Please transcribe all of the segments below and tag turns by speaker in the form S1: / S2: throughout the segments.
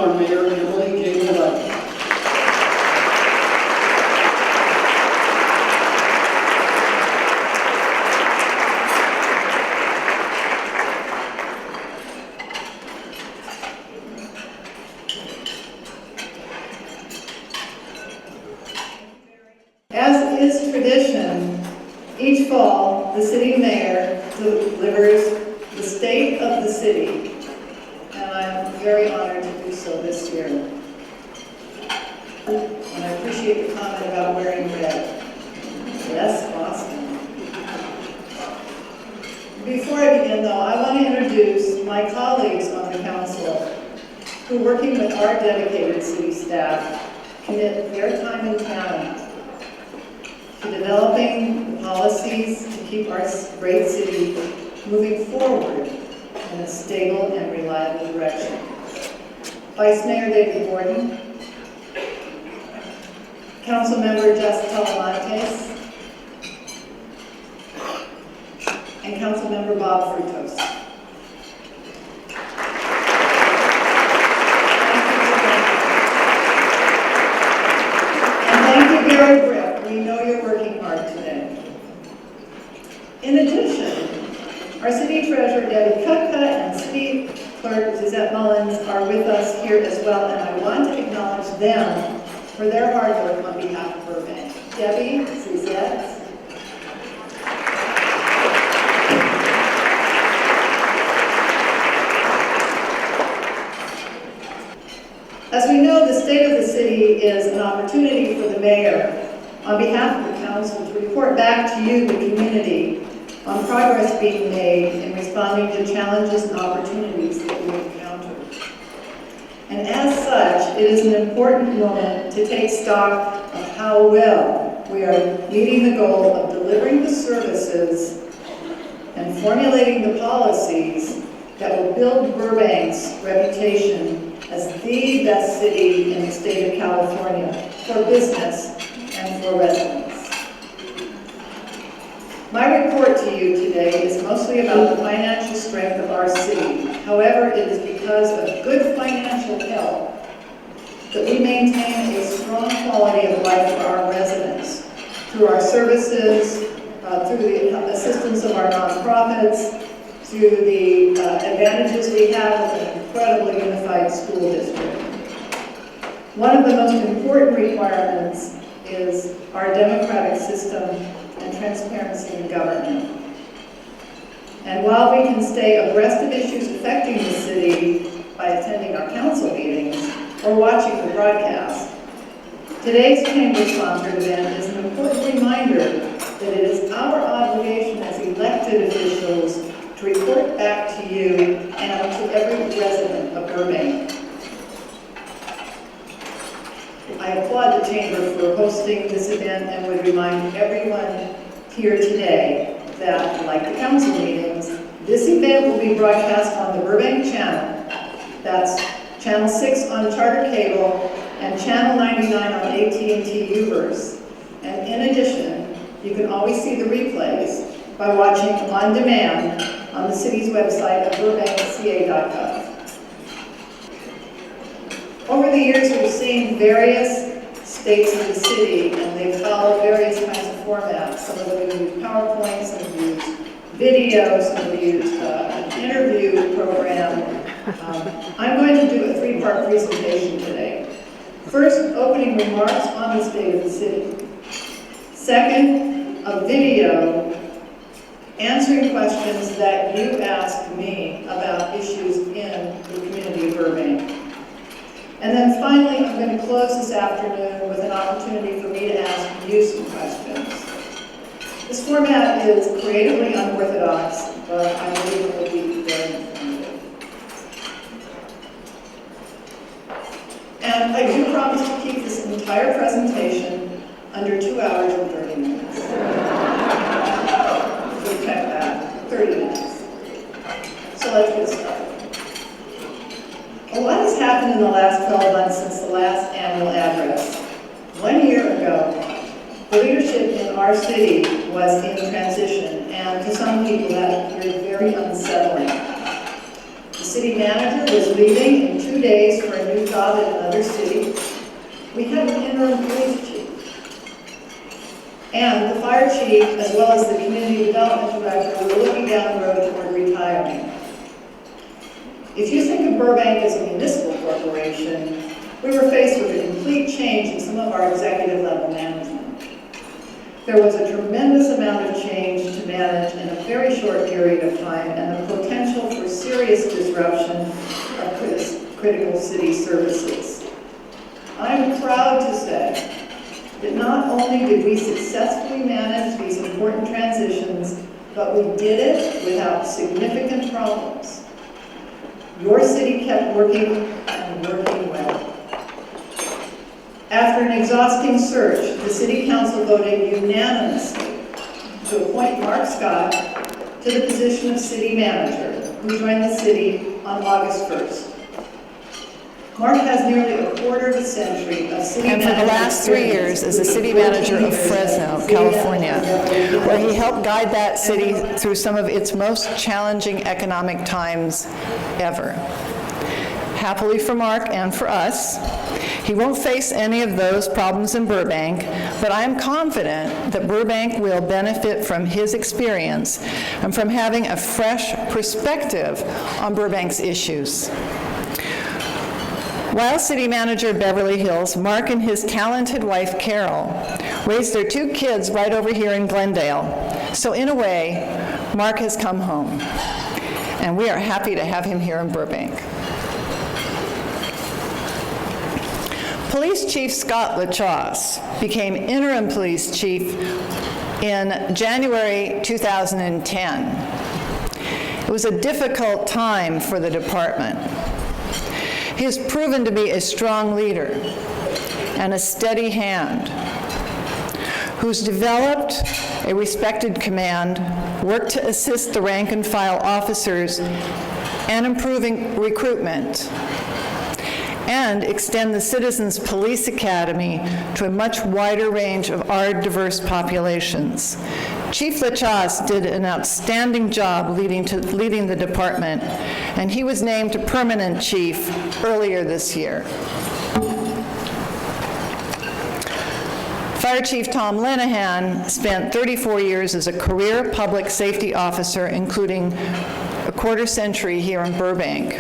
S1: our Mayor, Gabel-Luddy.
S2: As is tradition, each fall, the city mayor delivers the state of the city, and I'm very honored to do so this year. And I appreciate the comment about wearing red. Yes, Boston. Before I begin, though, I want to introduce my colleagues on the council who, working with our dedicated city staff, commit their time and talent to developing the policies to keep our great city moving forward in a stable and reliable direction. Vice Mayor David Gordon, Councilmember Jess Talamantes, and Councilmember Bob Frutos. And thank you, Gary Britt. We know you're working hard today. In addition, our city treasurer Debbie Kutka and city clerk Suzette Mullins are with us here as well, and I want to acknowledge them for their hard work on behalf of Burbank. Debbie, Suzette. As we know, the state of the city is an opportunity for the mayor, on behalf of the council, to report back to you, the community, on progress being made in responding to challenges and opportunities that we encounter. And as such, it is an important moment to take stock of how well we are meeting the goal of delivering the services and formulating the policies that will build Burbank's reputation as the best city in the state of California for business and for residents. My report to you today is mostly about the financial strength of our city. However, it is because of good financial health that we maintain a strong quality of life for our residents through our services, through the assistance of our nonprofits, through the advantages we have with an incredibly unified school district. One of the most important requirements is our democratic system and transparency in government. And while we can stay abreast of issues affecting the city by attending our council meetings or watching the broadcast, today's chamber-sponsored event is an important reminder that it is our obligation as elected officials to report back to you and to every resident of Burbank. I applaud the Chamber for hosting this event and would remind everyone here today that, like the council meetings, this event will be broadcast on the Burbank channel. That's Channel 6 on Charter Cable and Channel 99 on AT&T Uverse. And in addition, you can always see the replays by watching on demand on the city's website at burbankca.gov. Over the years, we've seen various states of the city, and they've followed various kinds of formats. Some of them use PowerPoint, some have used video, some have used an interview program. I'm going to do a three-part presentation today. First, opening remarks on the state of the city. Second, a video answering questions that you asked me about issues in the community of Burbank. And then finally, I'm going to close this afternoon with an opportunity for me to ask you some questions. This format is creatively unorthodox, but I believe it will be very informative. And I do promise to keep this entire presentation under 2 hours and 30 minutes. So check that, 30 minutes. So let's get started. A lot has happened in the last 12 months since the last annual address. 1 year ago, the leadership in our city was in transition, and to some people that appeared very unsettling. The city manager was leaving in 2 days for a new job in another city. We had an interim police chief. And the fire chief, as well as the community development director, were looking down the road toward retiring. If you think of Burbank as a municipal corporation, we were faced with a complete change in some of our executive level management. There was a tremendous amount of change to manage in a very short period of time, and the potential for serious disruption of critical city services. I'm proud to say that not only did we successfully manage these important transitions, but we did it without significant problems. Your city kept working and working well. After an exhausting search, the City Council voted unanimously to appoint Mark Scott to the position of City Manager, who joined the city on August 1st. Mark has nearly a quarter of a century of city
S3: and for the last 3 years as the city manager of Fresno, California, where he helped guide that city through some of its most challenging economic times ever. Happily for Mark and for us, he won't face any of those problems in Burbank, but I am confident that Burbank will benefit from his experience and from having a fresh perspective on Burbank's issues. While city manager of Beverly Hills, Mark and his talented wife, Carol, raised their 2 kids right over here in Glendale. So in a way, Mark has come home, and we are happy to have him here in Burbank. Police Chief Scott LaChasse became interim police chief in January 2010. It was a difficult time for the department. He has proven to be a strong leader and a steady hand who's developed a respected command, worked to assist the rank and file officers and improving recruitment, and extend the Citizens Police Academy to a much wider range of our diverse populations. Chief LaChasse did an outstanding job leading the department, and he was named to permanent chief earlier this year. Fire Chief Tom Linehan spent 34 years as a career public safety officer, including a quarter century here in Burbank.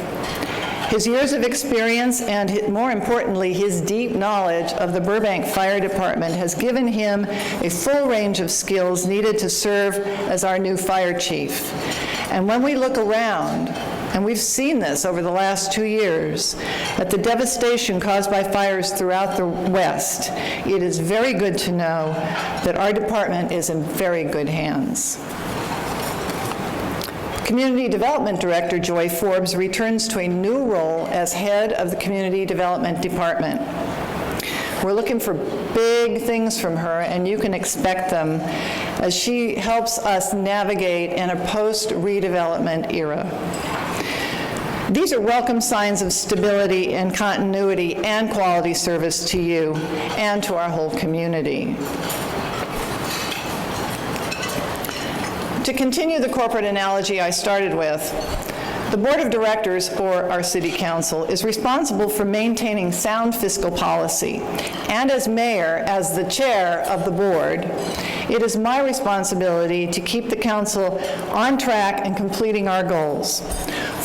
S3: His years of experience and, more importantly, his deep knowledge of the Burbank Fire Department has given him a full range of skills needed to serve as our new fire chief. And when we look around, and we've seen this over the last 2 years, at the devastation caused by fires throughout the West, it is very good to know that our department is in very good hands. Community Development Director Joy Forbes returns to a new role as head of the Community Development Department. We're looking for big things from her, and you can expect them as she helps us navigate in a post-redevelopment era. These are welcome signs of stability and continuity and quality service to you and to our whole community. To continue the corporate analogy I started with, the Board of Directors, or our City Council, is responsible for maintaining sound fiscal policy. And as mayor, as the chair of the board, it is my responsibility to keep the council on track and completing our goals.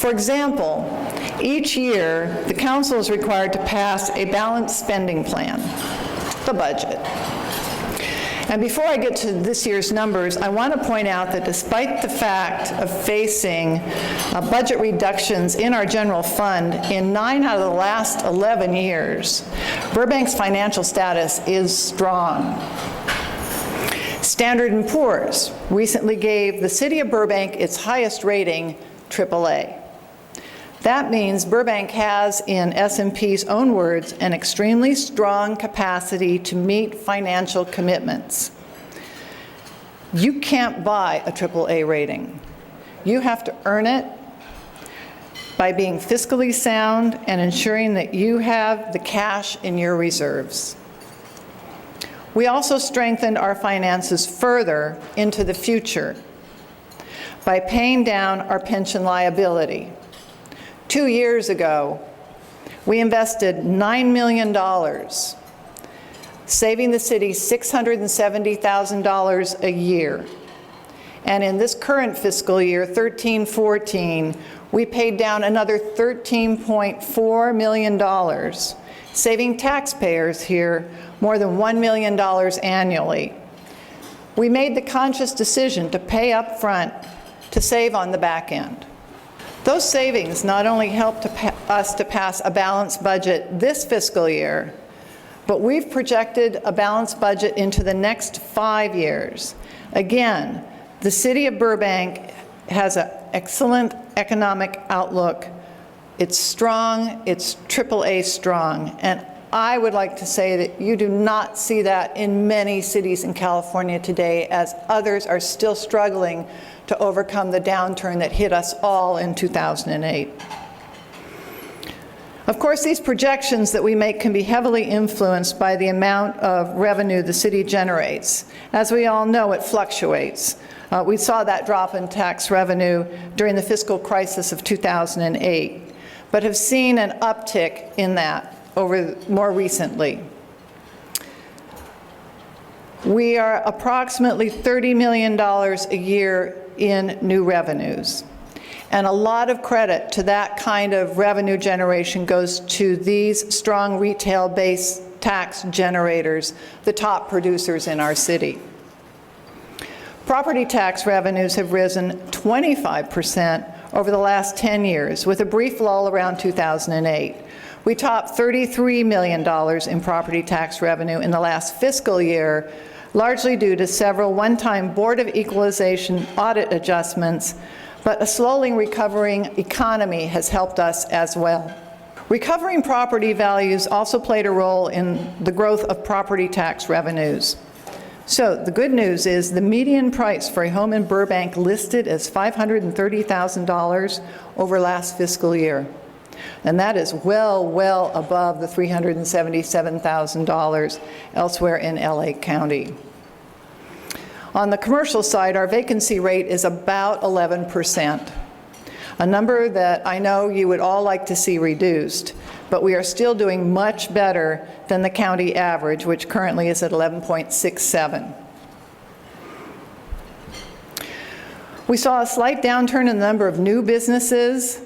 S3: For example, each year, the council is required to pass a balanced spending plan, the budget. And before I get to this year's numbers, I want to point out that despite the fact of facing budget reductions in our general fund in 9 out of the last 11 years, Burbank's financial status is strong. Standard & Poor's recently gave the city of Burbank its highest rating, AAA. That means Burbank has, in S&P's own words, an extremely strong capacity to meet financial commitments. You can't buy a AAA rating. You have to earn it by being fiscally sound and ensuring that you have the cash in your reserves. We also strengthened our finances further into the future by paying down our pension liability 2 years ago, we invested $9 million, saving the city $670,000 a year. And in this current fiscal year, 13-14, we paid down another $13.4 million, saving taxpayers here more than $1 million annually. We made the conscious decision to pay up front to save on the back end. Those savings not only helped us to pass a balanced budget this fiscal year, but we've projected a balanced budget into the next 5 years. Again, the City of Burbank has an excellent economic outlook. It's strong, it's AAA strong, and I would like to say that you do not see that in many cities in California today, as others are still struggling to overcome the downturn that hit us all in 2008. Of course, these projections that we make can be heavily influenced by the amount of revenue the city generates. As we all know, it fluctuates. We saw that drop in tax revenue during the fiscal crisis of 2008, but have seen an uptick in that over more recently. We are approximately $30 million a year in new revenues. And a lot of credit to that kind of revenue generation goes to these strong retail-based tax generators, the top producers in our city. Property tax revenues have risen 25% over the last 10 years, with a brief lull around 2008. We topped $33 million in property tax revenue in the last fiscal year, largely due to several one-time Board of Equalization audit adjustments, but a slowly recovering economy has helped us as well. Recovering property values also played a role in the growth of property tax revenues. So the good news is the median price for a home in Burbank listed as $530,000 over last fiscal year. And that is well above the $377,000 elsewhere in LA County. On the commercial side, our vacancy rate is about 11%, a number that I know you would all like to see reduced, but we are still doing much better than the county average, which currently is at 11.67. We saw a slight downturn in the number of new businesses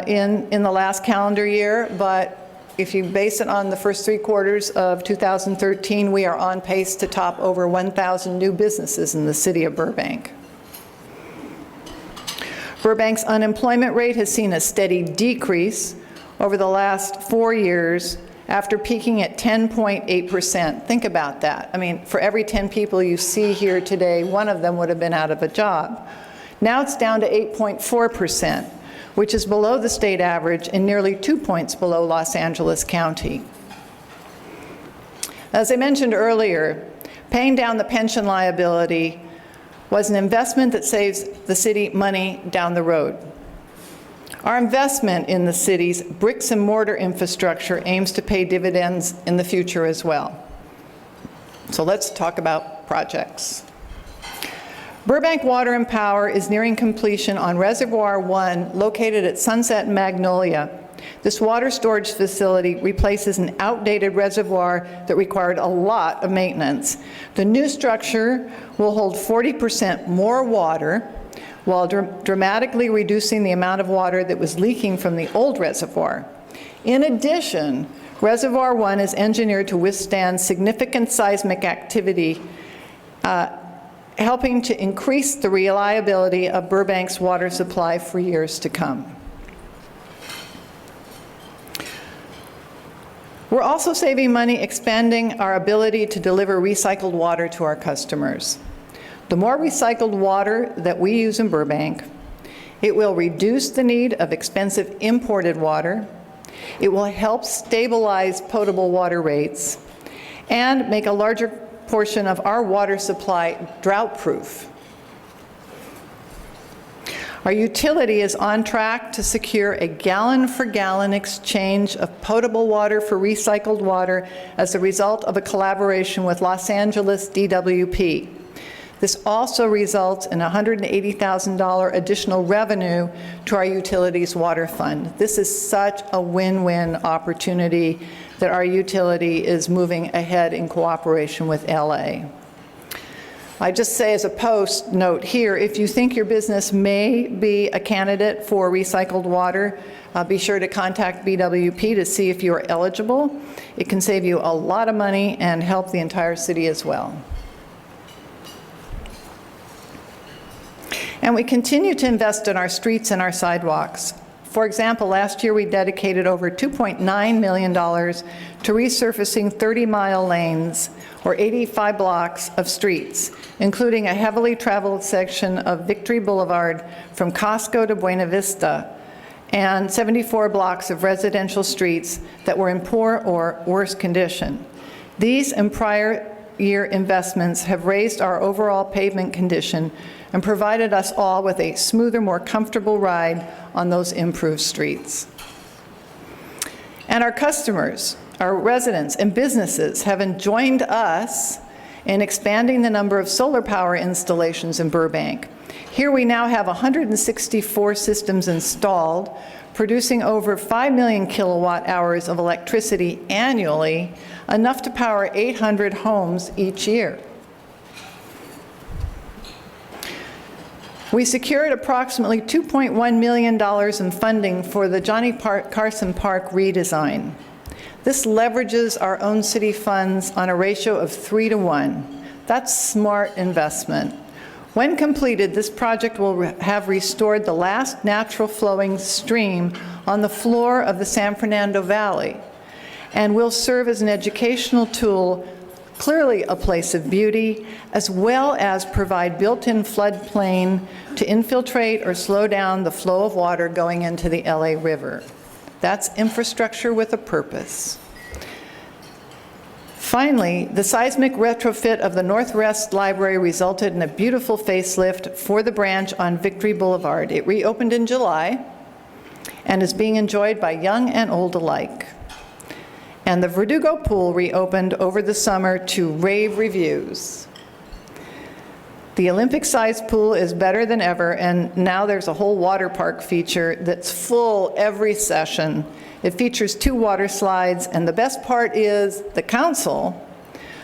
S3: in the last calendar year, but if you base it on the first 3 quarters of 2013, we are on pace to top over 1,000 new businesses in the city of Burbank. Burbank's unemployment rate has seen a steady decrease over the last 4 years after peaking at 10.8%. Think about that. I mean, for every 10 people you see here today, 1 of them would have been out of a job. Now it's down to 8.4%. which is below the state average and nearly 2 points below Los Angeles County. As I mentioned earlier, paying down the pension liability was an investment that saves the city money down the road. Our investment in the city's bricks and mortar infrastructure aims to pay dividends in the future as well. So let's talk about projects. Burbank Water and Power is nearing completion on Reservoir 1, located at Sunset and Magnolia. This water storage facility replaces an outdated reservoir that required a lot of maintenance. The new structure will hold 40% more water, while dramatically reducing the amount of water that was leaking from the old reservoir. In addition, Reservoir 1 is engineered to withstand significant seismic activity, helping to increase the reliability of Burbank's water supply for years to come. We're also saving money expanding our ability to deliver recycled water to our customers. The more recycled water that we use in Burbank, it will reduce the need of expensive imported water, it will help stabilize potable water rates, and make a larger portion of our water supply drought-proof. Our utility is on track to secure a gallon-for-gallon exchange of potable water for recycled water as a result of a collaboration with Los Angeles DWP. This also results in $180,000 additional revenue to our utilities water fund. This is such a win-win opportunity that our utility is moving ahead in cooperation with LA. I just say as a post note here, if you think your business may be a candidate for recycled water, be sure to contact BWP to see if you are eligible. It can save you a lot of money and help the entire city as well. And we continue to invest in our streets and our sidewalks. For example, last year we dedicated over $2.9 million to resurfacing 30-mile lanes, or 85 blocks of streets, including a heavily traveled section of Victory Boulevard from Costco to Buena Vista, and 74 blocks of residential streets that were in poor or worse condition. These and prior year investments have raised our overall pavement condition and provided us all with a smoother, more comfortable ride on those improved streets. And our customers, our residents and businesses have joined us in expanding the number of solar power installations in Burbank. Here we now have 164 systems installed, producing over 5 million kilowatt hours of electricity annually, enough to power 800 homes each year. We secured approximately $2.1 million in funding for the Johnny Carson Park redesign. This leverages our own city funds on a ratio of 3-to-1. That's smart investment. When completed, this project will have restored the last natural flowing stream on the floor of the San Fernando Valley and will serve as an educational tool, clearly a place of beauty, as well as provide built-in floodplain to infiltrate or slow down the flow of water going into the LA River. That's infrastructure with a purpose. Finally, the seismic retrofit of the Northwest Library resulted in a beautiful facelift for the branch on Victory Boulevard. It reopened in July and is being enjoyed by young and old alike. And the Verdugo Pool reopened over the summer to rave reviews. The Olympic-sized pool is better than ever, and now there's a whole water park feature that's full every session. It features 2 water slides, and the best part is the council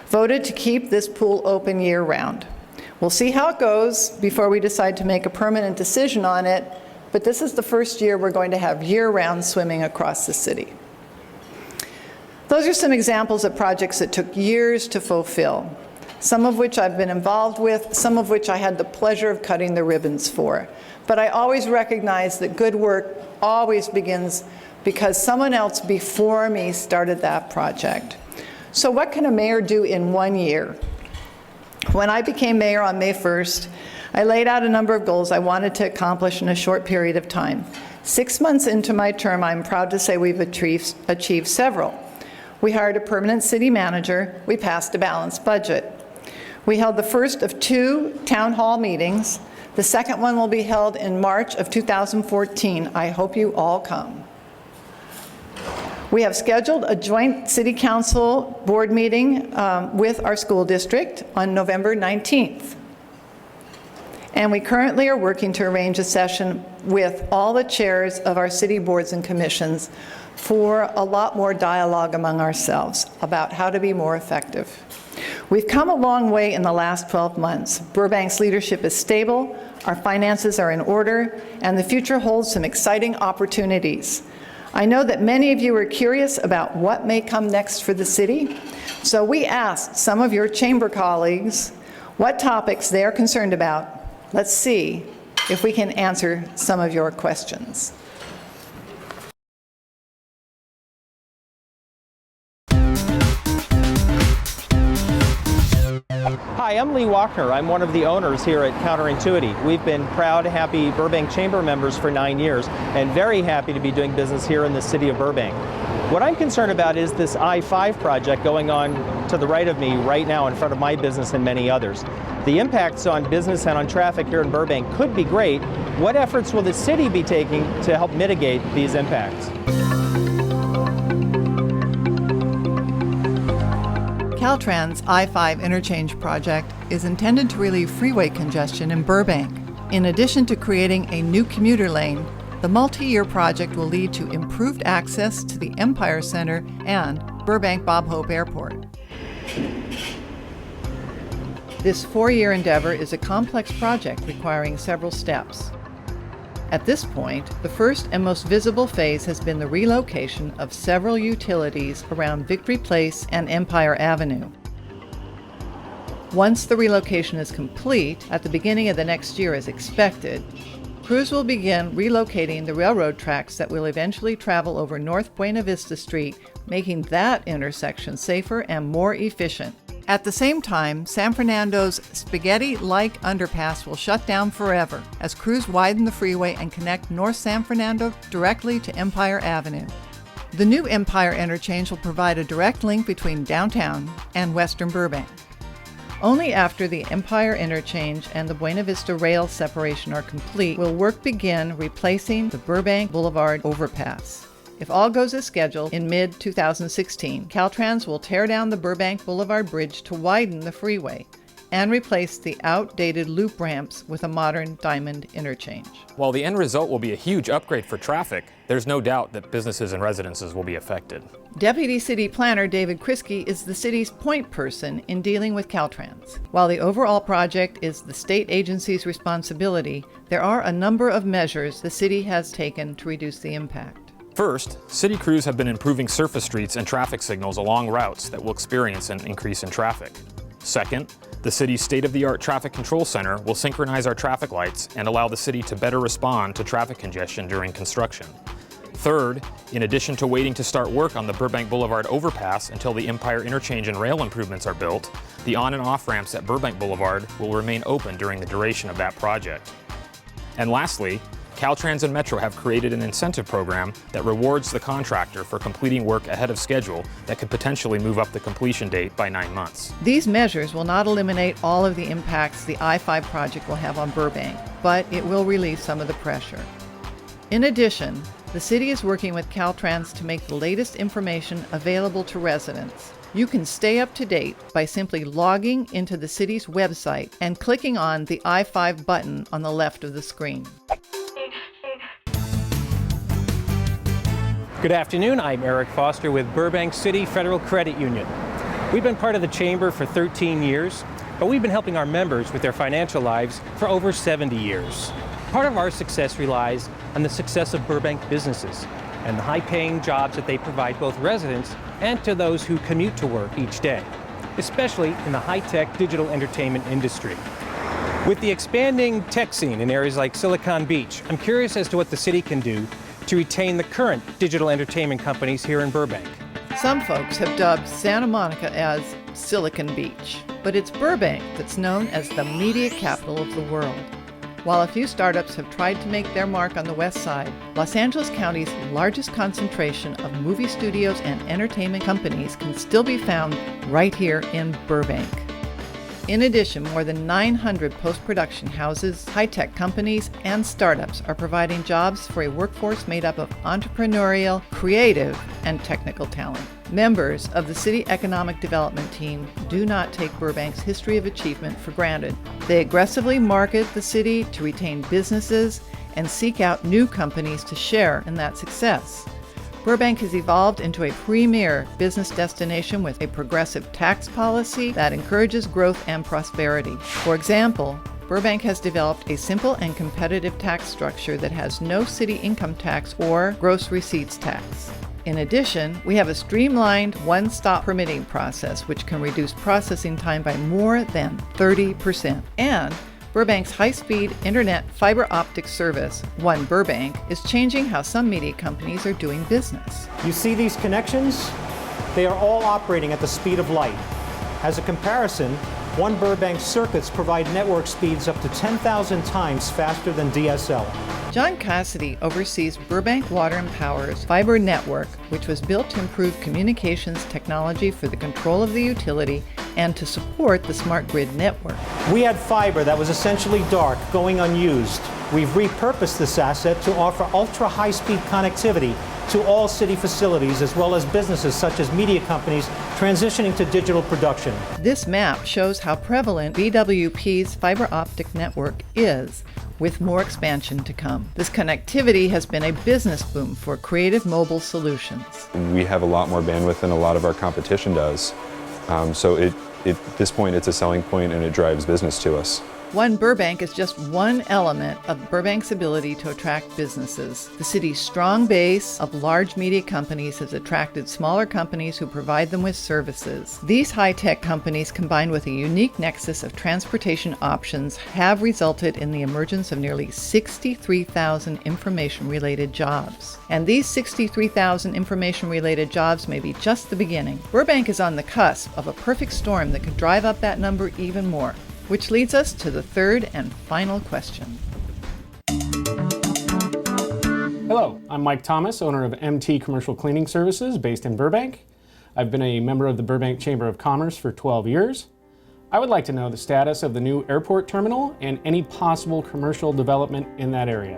S3: voted to keep this pool open year-round. We'll see how it goes before we decide to make a permanent decision on it, but this is the first year we're going to have year-round swimming across the city. Those are some examples of projects that took years to fulfill, some of which I've been involved with, some of which I had the pleasure of cutting the ribbons for. But I always recognize that good work always begins because someone else before me started that project. So what can a mayor do in 1 year? When I became mayor on May 1st, I laid out a number of goals I wanted to accomplish in a short period of time. 6 months into my term, I'm proud to say we've achieved several. We hired a permanent city manager. We passed a balanced budget. We held the first of 2 town hall meetings. The second one will be held in March of 2014. I hope you all come. We have scheduled a joint city council board meeting with our school district on November 19th. And we currently are working to arrange a session with all the chairs of our city boards and commissions for a lot more dialogue among ourselves about how to be more effective. We've come a long way in the last 12 months. Burbank's leadership is stable, our finances are in order, and the future holds some exciting opportunities. I know that many of you are curious about what may come next for the city, so we asked some of your chamber colleagues what topics they are concerned about. Let's see if we can answer some of your questions.
S4: Hi, I'm Lee Walkner. I'm one of the owners here at Counterintuity. We've been proud, happy Burbank Chamber members for 9 years and very happy to be doing business here in the city of Burbank. What I'm concerned about is this I-5 project going on to the right of me right now in front of my business and many others. The impacts on business and on traffic here in Burbank could be great. What efforts will the city be taking to help mitigate these impacts?
S3: Caltrans I-5 interchange project is intended to relieve freeway congestion in Burbank. In addition to creating a new commuter lane, the multi-year project will lead to improved access to the Empire Center and Burbank Bob Hope Airport. This 4-year endeavor is a complex project requiring several steps. At this point, the first and most visible phase has been the relocation of several utilities around Victory Place and Empire Avenue. Once the relocation is complete, at the beginning of the next year as expected, crews will begin relocating the railroad tracks that will eventually travel over North Buena Vista Street, making that intersection safer and more efficient. At the same time, San Fernando's spaghetti-like underpass will shut down forever as crews widen the freeway and connect North San Fernando directly to Empire Avenue. The new Empire interchange will provide a direct link between downtown and western Burbank. Only after the Empire interchange and the Buena Vista rail separation are complete will work begin replacing the Burbank Boulevard overpass. If all goes as scheduled, in mid-2016, Caltrans will tear down the Burbank Boulevard Bridge to widen the freeway and replace the outdated loop ramps with a modern diamond interchange.
S5: While the end result will be a huge upgrade for traffic, there's no doubt that businesses and residences will be affected.
S3: Deputy City Planner David Kriske is the city's point person in dealing with Caltrans. While the overall project is the state agency's responsibility, there are a number of measures the city has taken to reduce the impact.
S5: First, city crews have been improving surface streets and traffic signals along routes that will experience an increase in traffic. Second, the city's state-of-the-art traffic control center will synchronize our traffic lights and allow the city to better respond to traffic congestion during construction. Third, in addition to waiting to start work on the Burbank Boulevard overpass until the Empire interchange and rail improvements are built, the on and off ramps at Burbank Boulevard will remain open during the duration of that project. And lastly, Caltrans and Metro have created an incentive program that rewards the contractor for completing work ahead of schedule that could potentially move up the completion date by 9 months.
S3: These measures will not eliminate all of the impacts the I-5 project will have on Burbank, but it will relieve some of the pressure. In addition, the city is working with Caltrans to make the latest information available to residents. You can stay up to date by simply logging into the city's website and clicking on the I-5 button on the left of the screen.
S6: Good afternoon, I'm Eric Foster with Burbank City Federal Credit Union. We've been part of the Chamber for 13 years, but we've been helping our members with their financial lives for over 70 years. Part of our success relies on the success of Burbank businesses and the high-paying jobs that they provide both residents and to those who commute to work each day, especially in the high-tech digital entertainment industry. With the expanding tech scene in areas like Silicon Beach, I'm curious as to what the city can do to retain the current digital entertainment companies here in Burbank.
S3: Some folks have dubbed Santa Monica as Silicon Beach, but it's Burbank that's known as the media capital of the world. While a few startups have tried to make their mark on the west side, Los Angeles County's largest concentration of movie studios and entertainment companies can still be found right here in Burbank. In addition, more than 900 post-production houses, high-tech companies, and startups are providing jobs for a workforce made up of entrepreneurial, creative, and technical talent. Members of the City Economic Development Team do not take Burbank's history of achievement for granted. They aggressively market the city to retain businesses and seek out new companies to share in that success. Burbank has evolved into a premier business destination with a progressive tax policy that encourages growth and prosperity. For example, Burbank has developed a simple and competitive tax structure that has no city income tax or gross receipts tax. In addition, we have a streamlined one-stop permitting process which can reduce processing time by more than 30%. And Burbank's high-speed internet fiber optic service, One Burbank, is changing how some media companies are doing business.
S7: You see these connections? They are all operating at the speed of light. As a comparison, One Burbank circuits provide network speeds up to 10,000 times faster than DSL.
S3: John Cassidy oversees Burbank Water and Power's fiber network, which was built to improve communications technology for the control of the utility and to support the smart grid network.
S7: We had fiber that was essentially dark, going unused. We've repurposed this asset to offer ultra-high-speed connectivity to all city facilities, as well as businesses such as media companies transitioning to digital production.
S3: This map shows how prevalent BWP's fiber optic network is, with more expansion to come. This connectivity has been a business boom for creative mobile solutions.
S8: We have a lot more bandwidth than a lot of our competition does. So at this point, it's a selling point and it drives business to us.
S3: One Burbank is just one element of Burbank's ability to attract businesses. The city's strong base of large media companies has attracted smaller companies who provide them with services. These high-tech companies, combined with a unique nexus of transportation options, have resulted in the emergence of nearly 63,000 information-related jobs. And these 63,000 information-related jobs may be just the beginning. Burbank is on the cusp of a perfect storm that could drive up that number even more. Which leads us to the third and final question.
S9: Hello, I'm Mike Thomas, owner of MT Commercial Cleaning Services based in Burbank. I've been a member of the Burbank Chamber of Commerce for 12 years. I would like to know the status of the new airport terminal and any possible commercial development in that area.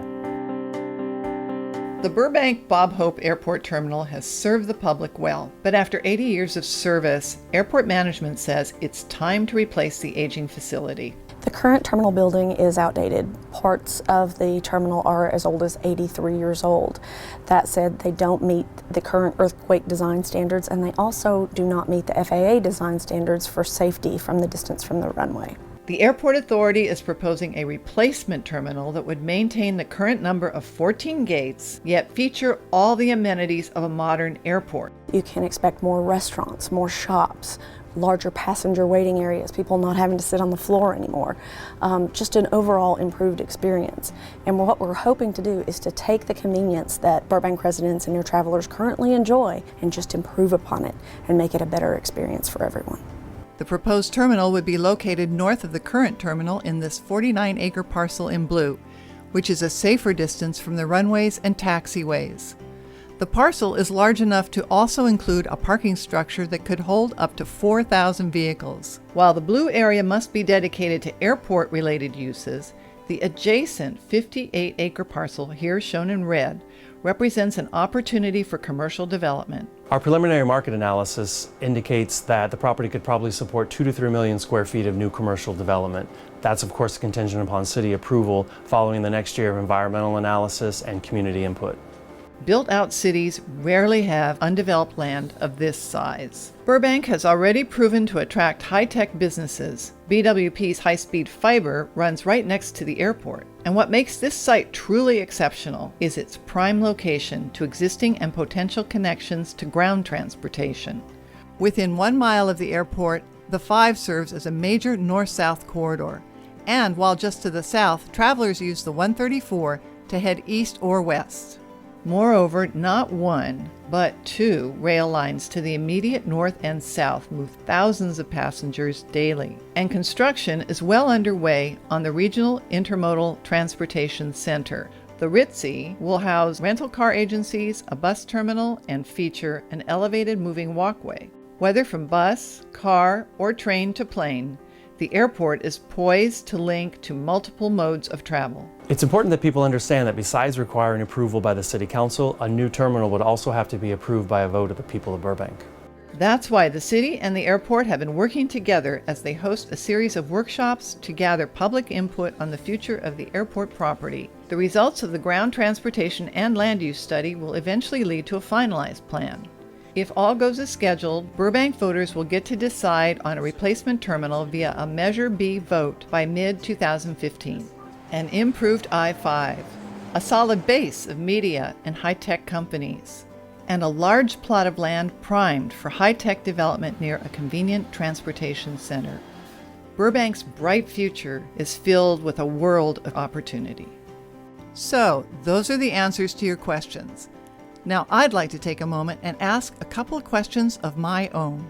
S3: The Burbank Bob Hope Airport Terminal has served the public well, but after 80 years of service, airport management says it's time to replace the aging facility.
S10: The current terminal building is outdated. Parts of the terminal are as old as 83 years old. That said, they don't meet the current earthquake design standards, and they also do not meet the FAA design standards for safety from the distance from the runway.
S3: The Airport Authority is proposing a replacement terminal that would maintain the current number of 14 gates, yet feature all the amenities of a modern airport.
S10: You can expect more restaurants, more shops, larger passenger waiting areas, people not having to sit on the floor anymore. Just an overall improved experience. And what we're hoping to do is to take the convenience that Burbank residents and air travelers currently enjoy and just improve upon it and make it a better experience for everyone.
S3: The proposed terminal would be located north of the current terminal in this 49-acre parcel in blue, which is a safer distance from the runways and taxiways. The parcel is large enough to also include a parking structure that could hold up to 4,000 vehicles. While the blue area must be dedicated to airport-related uses, the adjacent 58-acre parcel, here shown in red, represents an opportunity for commercial development.
S11: Our preliminary market analysis indicates that the property could probably support 2 to 3 million square feet of new commercial development. That's of course contingent upon city approval following the next year of environmental analysis and community input.
S3: Built-out cities rarely have undeveloped land of this size. Burbank has already proven to attract high-tech businesses. BWP's high-speed fiber runs right next to the airport. And what makes this site truly exceptional is its prime location to existing and potential connections to ground transportation. Within 1 mile of the airport, the 5 serves as a major north-south corridor. And while just to the south, travelers use the 134 to head east or west. Moreover, not 1, but 2 rail lines to the immediate north and south move thousands of passengers daily. And construction is well underway on the Regional Intermodal Transportation Center. The RITC will house rental car agencies, a bus terminal, and feature an elevated moving walkway. Whether from bus, car, or train to plane, the airport is poised to link to multiple modes of travel.
S11: It's important that people understand that besides requiring approval by the City Council, a new terminal would also have to be approved by a vote of the people of Burbank.
S3: That's why the city and the airport have been working together as they host a series of workshops to gather public input on the future of the airport property. The results of the ground transportation and land use study will eventually lead to a finalized plan. If all goes as scheduled, Burbank voters will get to decide on a replacement terminal via a Measure B vote by mid-2015. An improved I-5, a solid base of media and high-tech companies, and a large plot of land primed for high-tech development near a convenient transportation center. Burbank's bright future is filled with a world of opportunity. So, those are the answers to your questions. Now I'd like to take a moment and ask a couple of questions of my own.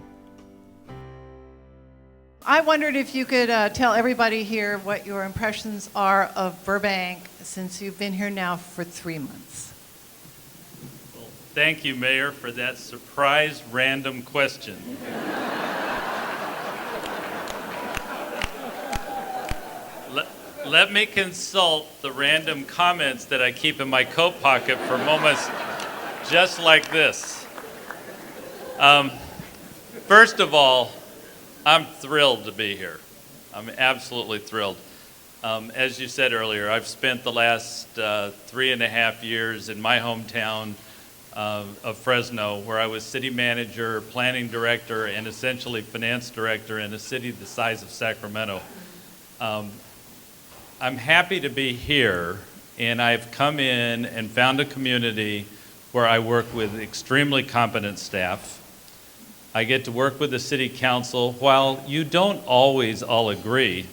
S3: I wondered if you could tell everybody here what your impressions are of Burbank since you've been here now for 3 months.
S12: Well, thank you, Mayor, for that surprise random question. Let me consult the random comments that I keep in my coat pocket for moments just like this. First of all, I'm thrilled to be here. I'm absolutely thrilled. As you said earlier, I've spent the last 3.5 years in my hometown of Fresno, where I was city manager, planning director, and essentially finance director in a city the size of Sacramento. I'm happy to be here, and I've come in and found a community where I work with extremely competent staff. I get to work with the city council. While you don't always all agree,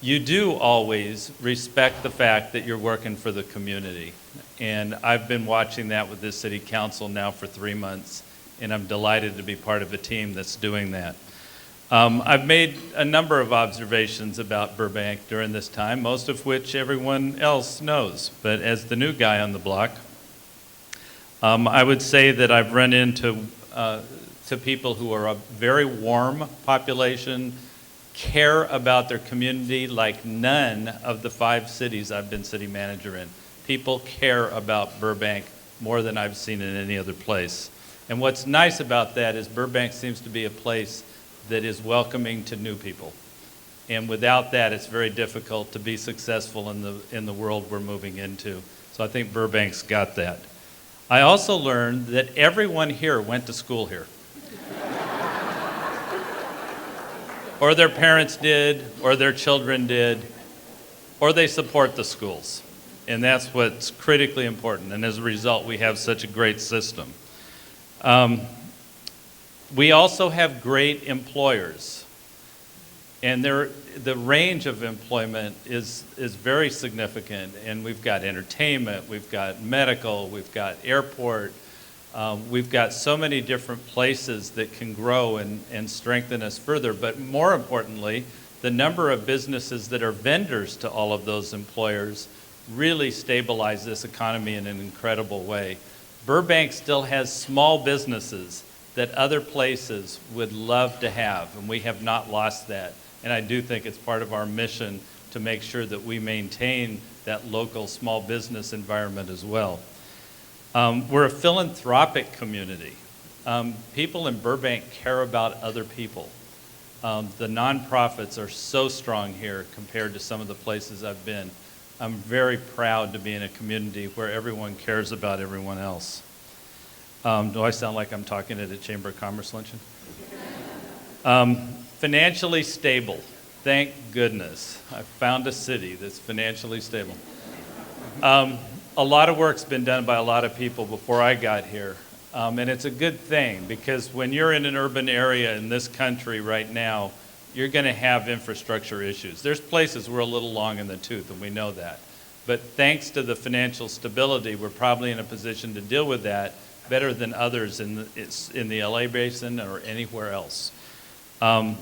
S12: you do always respect the fact that you're working for the community. And I've been watching that with this city council now for 3 months, and I'm delighted to be part of a team that's doing that. I've made a number of observations about Burbank during this time, most of which everyone else knows. But as the new guy on the block, I would say that I've run into to people who are a very warm population, care about their community like none of the 5 cities I've been city manager in. People care about Burbank more than I've seen in any other place. And what's nice about that is Burbank seems to be a place that is welcoming to new people. And without that, it's very difficult to be successful in the world we're moving into. So I think Burbank's got that. I also learned that everyone here went to school here. Or their parents did, or their children did, or they support the schools. And that's what's critically important. And as a result, we have such a great system. We also have great employers. And the range of employment is very significant. And we've got entertainment, we've got medical, we've got airport. We've got so many different places that can grow and strengthen us further. But more importantly, the number of businesses that are vendors to all of those employers really stabilize this economy in an incredible way. Burbank still has small businesses that other places would love to have, and we have not lost that. And I do think it's part of our mission to make sure that we maintain that local small business environment as well. We're a philanthropic community. People in Burbank care about other people. The nonprofits are so strong here compared to some of the places I've been. I'm very proud to be in a community where everyone cares about everyone else. Do I sound like I'm talking at a Chamber of Commerce luncheon? Financially stable. Thank goodness. I found a city that's financially stable. A lot of work's been done by a lot of people before I got here. And it's a good thing, because when you're in an urban area in this country right now, you're going to have infrastructure issues. There's places we're a little long in the tooth, and we know that. But thanks to the financial stability, we're probably in a position to deal with that better than others in the LA basin or anywhere else.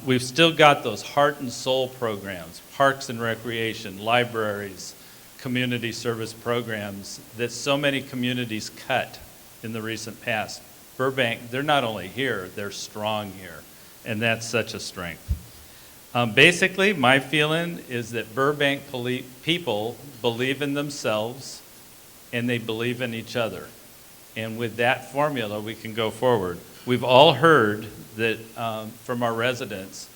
S12: We've still got those heart and soul programs, parks and recreation, libraries, community service programs that so many communities cut in the recent past. Burbank, they're not only here, they're strong here, and that's such a strength. Basically, my feeling is that Burbank people believe in themselves and they believe in each other. And with that formula, we can go forward. We've all heard that from our residents,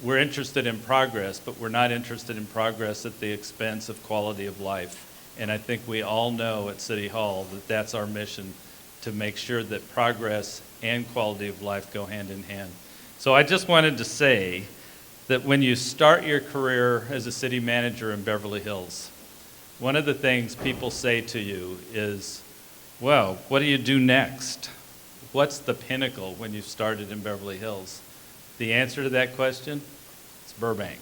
S12: we're interested in progress, but we're not interested in progress at the expense of quality of life. And I think we all know at City Hall that that's our mission, to make sure that progress and quality of life go hand in hand. So I just wanted to say that when you start your career as a city manager in Beverly Hills, one of the things people say to you is, well, what do you do next? What's the pinnacle when you've started in Beverly Hills? The answer to that question, it's Burbank.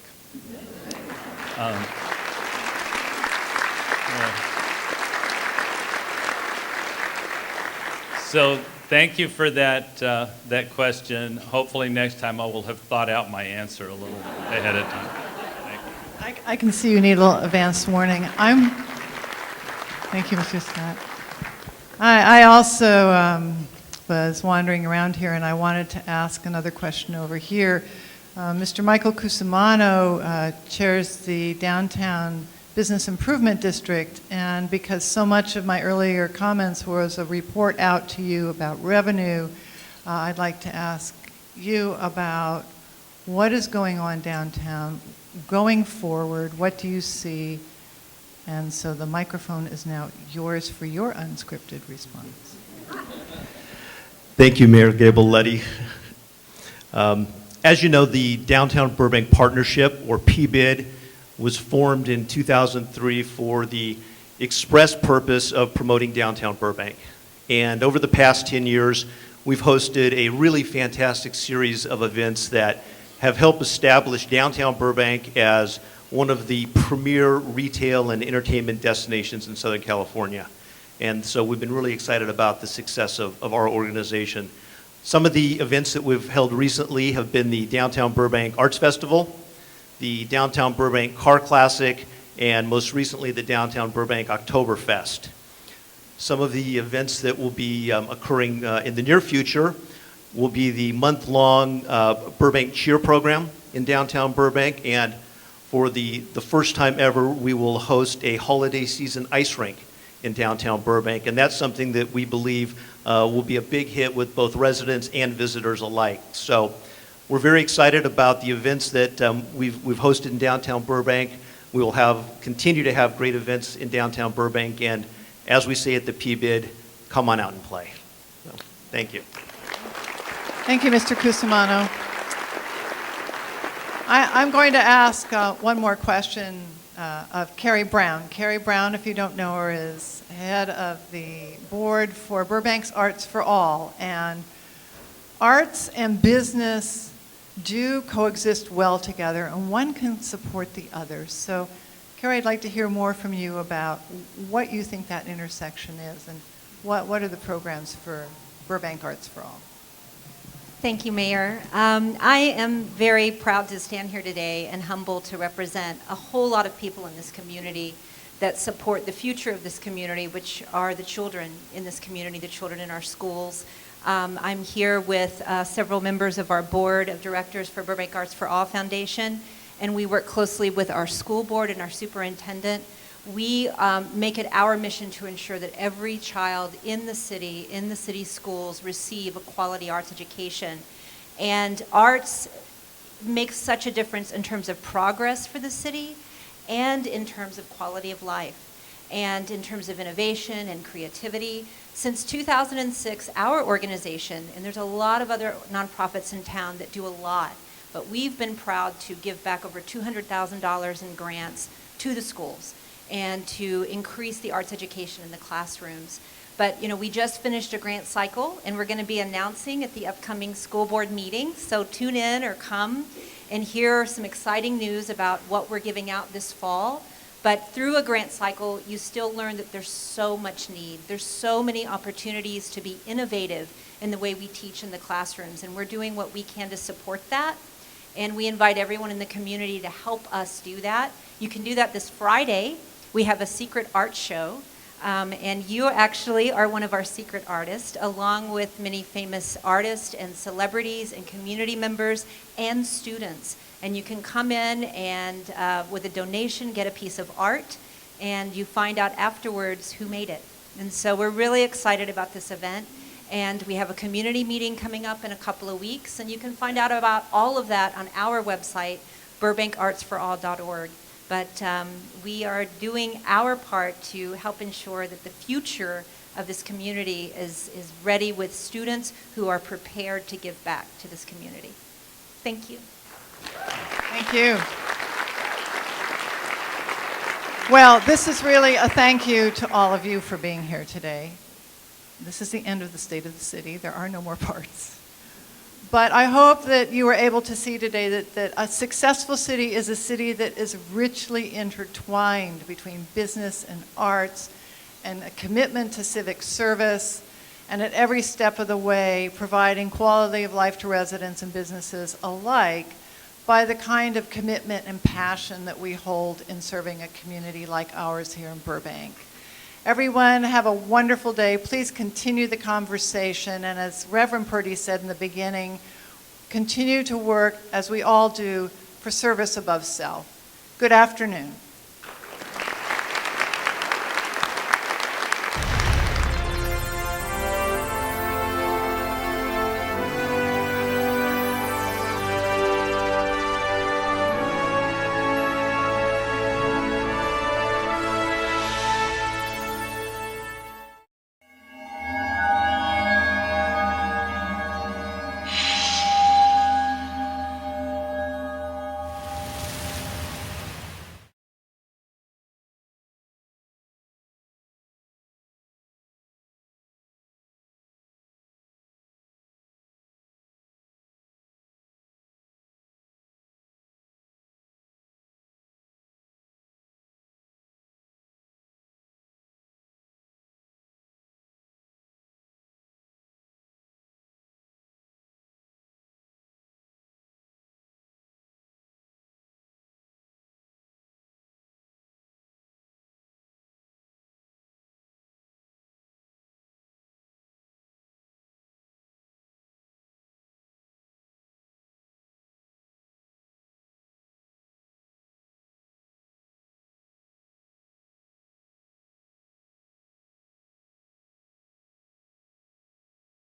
S12: So thank you for that question. Hopefully next time I will have thought out my answer a little ahead of time. Thank you.
S13: I can see you need a little advance warning. Thank you, Mr. Scott. I also was wandering around here, and I wanted to ask another question over here. Mr. Michael Cusimano chairs the Downtown Business Improvement District, and because so much of my earlier comments was a report out to you about revenue, I'd like to ask you about what is going on downtown going forward. What do you see? And so the microphone is now yours for your unscripted response.
S14: Thank you, Mayor Gabel-Luddy. As you know, the Downtown Burbank Partnership, or PBID, was formed in 2003 for the express purpose of promoting downtown Burbank. And over the past 10 years, we've hosted a really fantastic series of events that have helped establish downtown Burbank as one of the premier retail and entertainment destinations in Southern California. And so we've been really excited about the success of our organization. Some of the events that we've held recently have been the Downtown Burbank Arts Festival, the Downtown Burbank Car Classic, and most recently the Downtown Burbank Oktoberfest. Some of the events that will be occurring in the near future will be the month-long Burbank Cheer program in downtown Burbank, and for the first time ever, we will host a holiday season ice rink in downtown Burbank, and that's something that we believe will be a big hit with both residents and visitors alike. So we're very excited about the events that we've hosted in downtown Burbank. We will continue to have great events in downtown Burbank, and as we say at the PBID, come on out and play. So, thank you.
S13: Thank you, Mr. Cusimano. I'm going to ask one more question of Carrie Brown. Carrie Brown, if you don't know her, is head of the board for Burbank's Arts for All. And arts and business do coexist well together, and one can support the other. So, Carrie, I'd like to hear more from you about what you think that intersection is, and what are the programs for Burbank Arts for All?
S15: Thank you, Mayor. I am very proud to stand here today and humbled to represent a whole lot of people in this community that support the future of this community, which are the children in this community, the children in our schools. I'm here with several members of our board of directors for Burbank Arts for All Foundation, and we work closely with our school board and our superintendent. We make it our mission to ensure that every child in the city schools, receive a quality arts education. And arts makes such a difference in terms of progress for the city and in terms of quality of life and in terms of innovation and creativity. Since 2006, our organization, and there's a lot of other nonprofits in town that do a lot, but we've been proud to give back over $200,000 in grants to the schools and to increase the arts education in the classrooms. But we just finished a grant cycle, and we're going to be announcing at the upcoming school board meeting. So tune in or come and hear some exciting news about what we're giving out this fall. But through a grant cycle, you still learn that there's so much need. There's so many opportunities to be innovative in the way we teach in the classrooms, and we're doing what we can to support that. And we invite everyone in the community to help us do that. You can do that this Friday. We have a secret art show, and you actually are one of our secret artists, along with many famous artists and celebrities and community members and students. And you can come in and with a donation get a piece of art, and you find out afterwards who made it. And so we're really excited about this event, and we have a community meeting coming up in a couple of weeks, and you can find out about all of that on our website, burbankartsforall.org. But we are doing our part to help ensure that the future of this community is ready with students who are prepared to give back to this community. Thank you.
S13: Thank you. Well, this is really a thank you to all of you for being here today. This is the end of the State of the City. There are no more parts. But I hope that you were able to see today that a successful city is a city that is richly intertwined between business and arts and a commitment to civic service, and at every step of the way providing quality of life to residents and businesses alike by the kind of commitment and passion that we hold in serving a community like ours here in Burbank. Everyone, have a wonderful day. Please continue the conversation, and as Reverend Purdy said in the beginning, continue to work, as we all do, for service above self. Good afternoon.